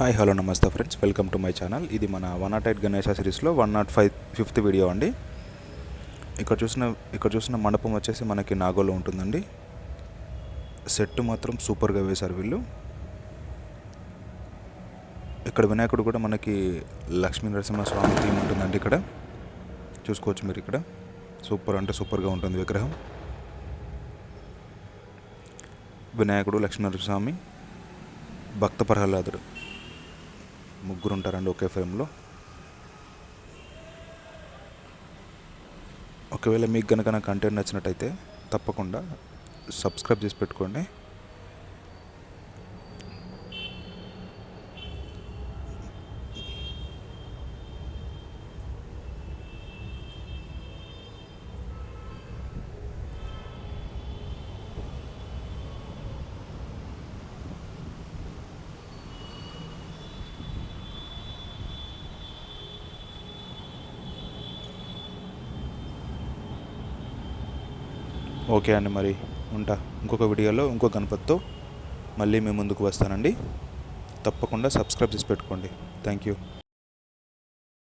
Hi hello నమస్తే friends, welcome to my channel. ఇది మన 108 గణేష సిరీస్లో 105 ఫిఫ్త్ వీడియో అండి. ఇక్కడ చూసిన మండపం వచ్చేసి మనకి నాగోలో ఉంటుందండి. సెట్ మాత్రం సూపర్గా వేశారు వీళ్ళు. ఇక్కడ వినాయకుడు కూడా మనకి లక్ష్మీ నరసింహస్వామి థీమ్ ఉంటుందండి. ఇక్కడ చూసుకోవచ్చు మీరు. ఇక్కడ సూపర్ అంటే సూపర్గా ఉంటుంది విగ్రహం. వినాయకుడు, లక్ష్మీ నరసింహస్వామి, భక్త ప్రహ్లాదుడు ముగ్గురు ఉంటారండి ఒకే ఫ్రేమ్లో. ఒకవేళ మీకు కనుక నా కంటెంట్ నచ్చినట్టయితే తప్పకుండా సబ్స్క్రైబ్ చేసి పెట్టుకోండి. ఓకే అండి, మరి ఉంటా. ఇంకొక వీడియోలో ఇంకో గణపతితో మళ్ళీ మీ ముందుకు వస్తానండి. తప్పకుండా సబ్స్క్రైబ్ చేసి పెట్టుకోండి. Thank you.